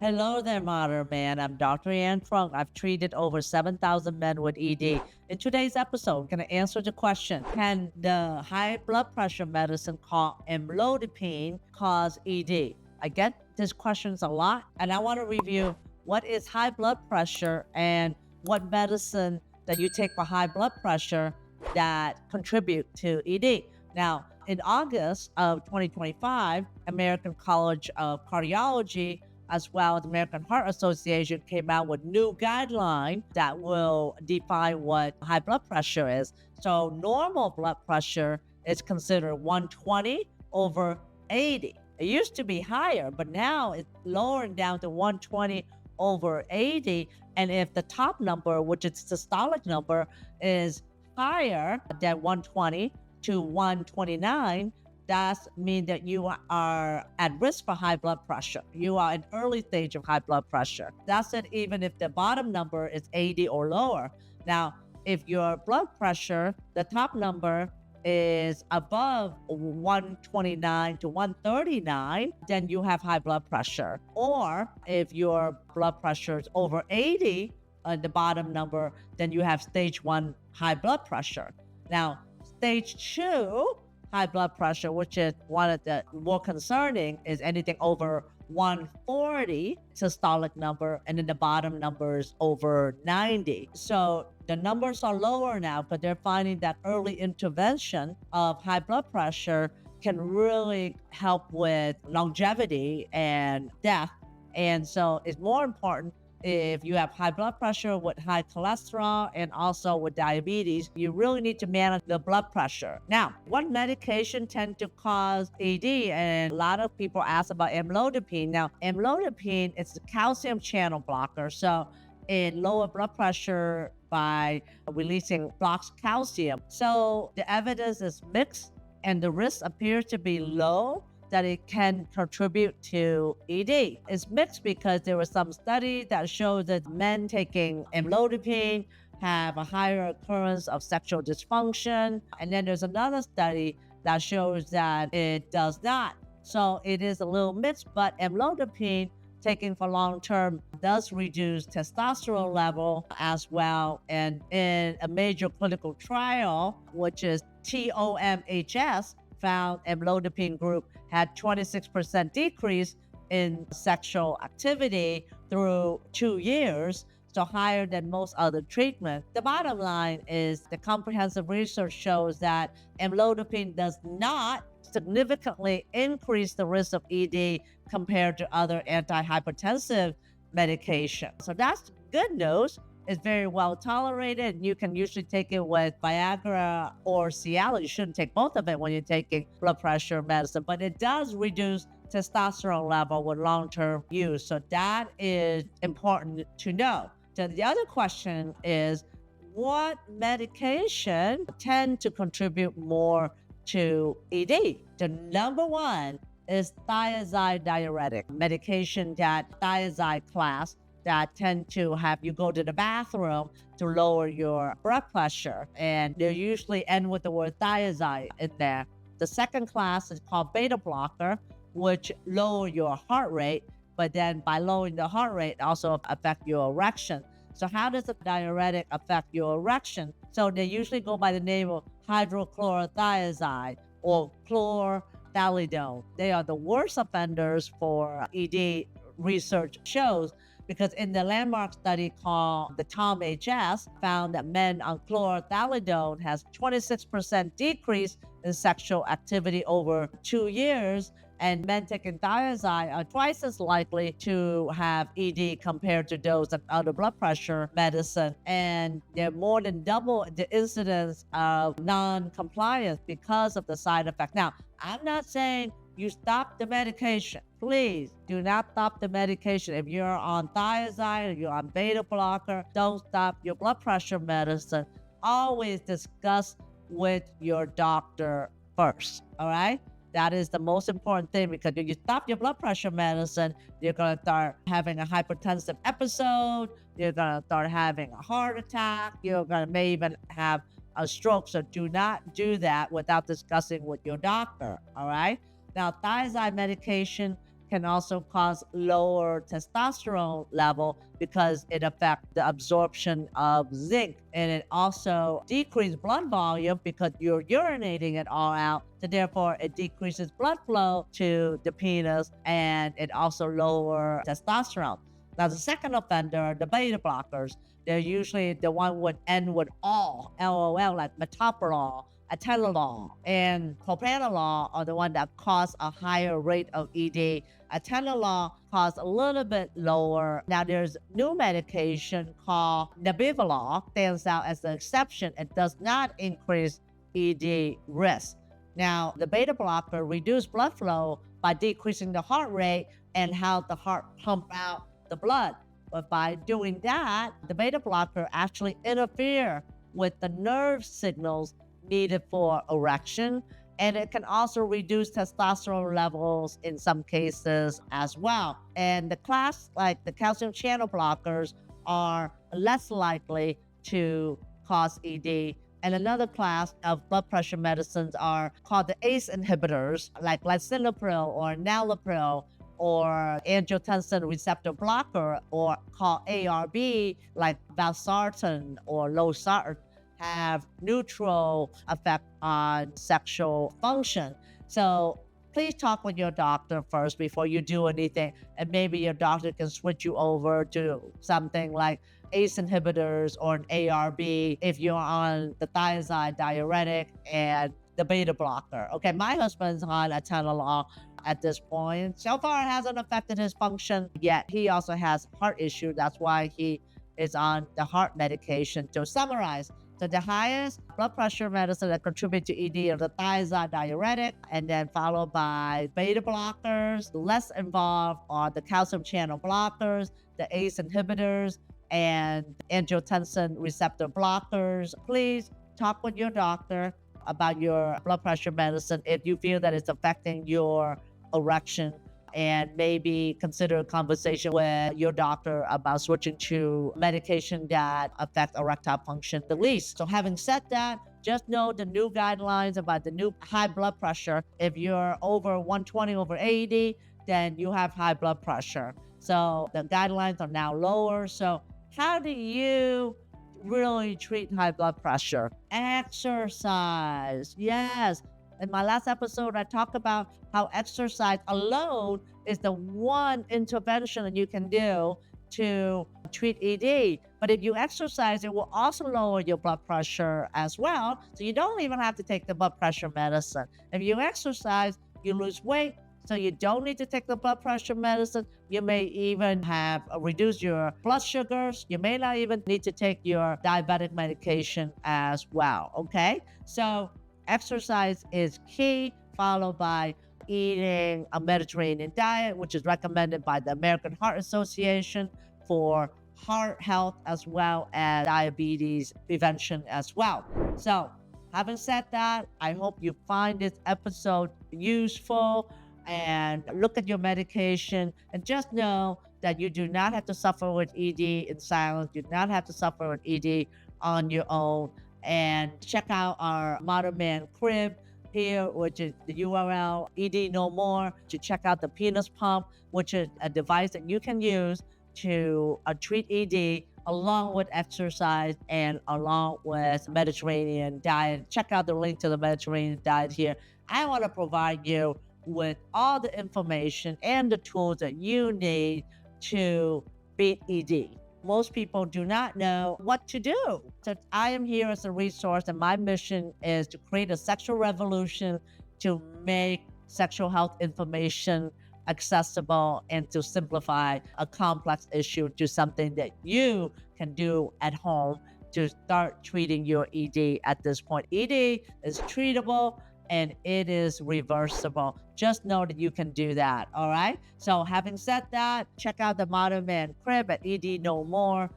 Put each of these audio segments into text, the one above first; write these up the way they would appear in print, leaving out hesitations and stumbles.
Hello there, modern man. I'm Dr. Truong. I've treated over 7,000 men with ED. In today's episode, I'm going to answer the question: can the high blood pressure medicine called amlodipine cause ED? I get these questions a lot, and I want to review what is high blood pressure and what medicine that you take for high blood pressure that contribute to ED. Now, in August of 2025, American College of Cardiology as well as the American Heart Association came out with new guidelines that will define what high blood pressure is. So normal blood pressure is considered 120 over 80. It used to be higher, but now it's lowering down to 120 over 80. And if the top number, which is systolic number, is higher than 120 to 129, that means that you are at risk for high blood pressure. You are in early stage of high blood pressure. That's it, even if the bottom number is 80 or lower. Now, if your blood pressure, the top number is above 129 to 139, then you have high blood pressure. Or if your blood pressure is over 80, the bottom number, then you have stage 1 high blood pressure. Now, stage 2 high blood pressure, which is one of the more concerning, is anything over 140 systolic number, and then the bottom numbers over 90. So the numbers are lower now, but they're finding that early intervention of high blood pressure can really help with longevity and death. And so it's more important if you have high blood pressure with high cholesterol and also with diabetes, you really need to manage the blood pressure. Now, what medication tend to cause ED? And a lot of people ask about amlodipine. Now, amlodipine is a calcium channel blocker. So it lowers blood pressure by releasing blocks calcium. So the evidence is mixed and the risk appears to be low that it can contribute to ED. It's mixed because there was some study that showed that men taking amlodipine have a higher occurrence of sexual dysfunction. And then there's another study that shows that it does not. So it is a little mixed, but amlodipine taken for long term does reduce testosterone level as well. And in a major clinical trial, which is TOMHS, found amlodipine group had 26% decrease in sexual activity through 2 years, so higher than most other treatment. The bottom line is the comprehensive research shows that amlodipine does not significantly increase the risk of ED compared to other antihypertensive medication. So that's good news. It's very well tolerated. You can usually take it with Viagra or Cialis. You shouldn't take both of it when you're taking blood pressure medicine, but it does reduce testosterone level with long-term use. So that is important to know. So the other question is, what medication tend to contribute more to ED? The number one is thiazide diuretic, medication that thiazide class that tend to have you go to the bathroom to lower your blood pressure. And they usually end with the word thiazide in there. The second class is called beta blocker, which lower your heart rate, but then by lowering the heart rate, also affect your erection. So how does a diuretic affect your erection? So they usually go by the name of hydrochlorothiazide or chlorthalidone. They are the worst offenders for ED, research shows, because in the landmark study called the TOMHS found that men on chlorthalidone has 26% decrease in sexual activity over 2 years, and men taking thiazide are twice as likely to have ED compared to those on other blood pressure medicine. And they're more than double the incidence of non-compliance because of the side effect. Now, I'm not saying you stop the medication. Please do not stop the medication. If you're on thiazide or you're on beta blocker, don't stop your blood pressure medicine. Always discuss with your doctor first, all right? That is the most important thing, because if you stop your blood pressure medicine, you're going to start having a hypertensive episode. You're going to start having a heart attack. You're going to may even have a stroke. So do not do that without discussing with your doctor, all right? Now, thiazide medication can also cause lower testosterone level because it affects the absorption of zinc, and it also decreases blood volume because you're urinating it all out. So therefore, it decreases blood flow to the penis, and it also lower testosterone. Now, the second offender, the beta blockers, they're usually the one would end with all, LOL, like metoprolol, Atenolol, and propranolol are the one that cause a higher rate of ED. Atenolol cause a little bit lower. Now there's new medication called nebivolol, stands out as the exception. It does not increase ED risk. Now the beta blocker reduce blood flow by decreasing the heart rate and how the heart pump out the blood. But by doing that, the beta blocker actually interfere with the nerve signals needed for erection, and it can also reduce testosterone levels in some cases as well. And the class, like the calcium channel blockers, are less likely to cause ED. And another class of blood pressure medicines are called the ACE inhibitors, like lisinopril or enalapril, or angiotensin receptor blocker, or called ARB, like valsartan or losartan, have neutral effect on sexual function. So please talk with your doctor first before you do anything, and maybe your doctor can switch you over to something like ACE inhibitors or an ARB if you're on the thiazide diuretic and the beta blocker. Okay, my husband's on Atenolol at this point. So far, it hasn't affected his function yet. He also has heart issue. That's why he is on the heart medication. To summarize, so the highest blood pressure medicine that contribute to ED are the thiazide diuretic, and then followed by beta blockers. Less involved are the calcium channel blockers, the ACE inhibitors, and angiotensin receptor blockers. Please talk with your doctor about your blood pressure medicine if you feel that it's affecting your erection, and maybe consider a conversation with your doctor about switching to medication that affect erectile function the least. So having said that, just know the new guidelines about the new high blood pressure. If you're over 120 over 80, then you have high blood pressure. So the guidelines are now lower. So how do you really treat high blood pressure? Exercise. Yes. In my last episode, I talked about how exercise alone is the one intervention that you can do to treat ED. But if you exercise, it will also lower your blood pressure as well. So you don't even have to take the blood pressure medicine. If you exercise, you lose weight. So you don't need to take the blood pressure medicine. You may even have reduced your blood sugars. You may not even need to take your diabetic medication as well. Okay. So exercise is key, followed by eating a Mediterranean diet, which is recommended by the American Heart Association for heart health as well as diabetes prevention as well. So, having said that, I hope you find this episode useful and look at your medication, and just know that you do not have to suffer with ED in silence. You do not have to suffer with ED on your own. And check out our Modern Man Crib here, which is the URL ED No More, to check out the penis pump, which is a device that you can use to treat ED along with exercise and along with Mediterranean diet. Check out the link to the Mediterranean diet here. I want to provide you with all the information and the tools that you need to beat ED. Most people do not know what to do. So I am here as a resource, and my mission is to create a sexual revolution to make sexual health information accessible and to simplify a complex issue to something that you can do at home to start treating your ED at this point. ED is treatable and it is reversible. Just know that you can do that, all right? So having said that, check out the Modern Man Crib at ednomore.com,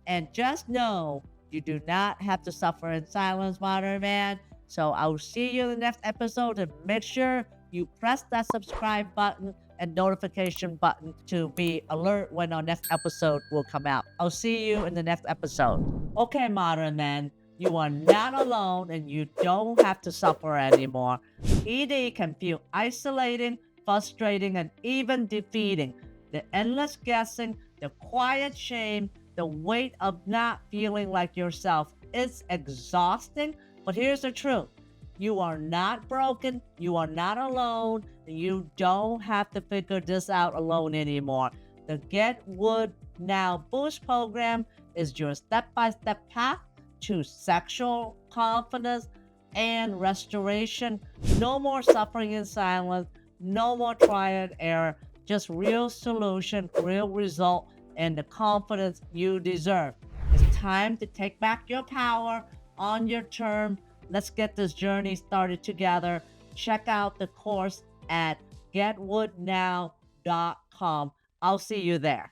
and just know you do not have to suffer in silence, Modern Man. So I'll see you in the next episode, and make sure you press that subscribe button and notification button to be alert when our next episode will come out. I'll see you in the next episode. Okay, Modern Man, you are not alone and you don't have to suffer anymore. ED can feel isolating, frustrating, and even defeating. The endless guessing, the quiet shame, the weight of not feeling like yourself. It's exhausting, but here's the truth. You are not broken. You are not alone. You don't have to figure this out alone anymore. The Get Wood Now Boost program is your step-by-step path to sexual confidence and restoration. No more suffering in silence. No more trial and error. Just real solution, real result, and the confidence you deserve. It's time to take back your power on your terms. Let's get this journey started together. Check out the course at getwoodnow.com. I'll see you there.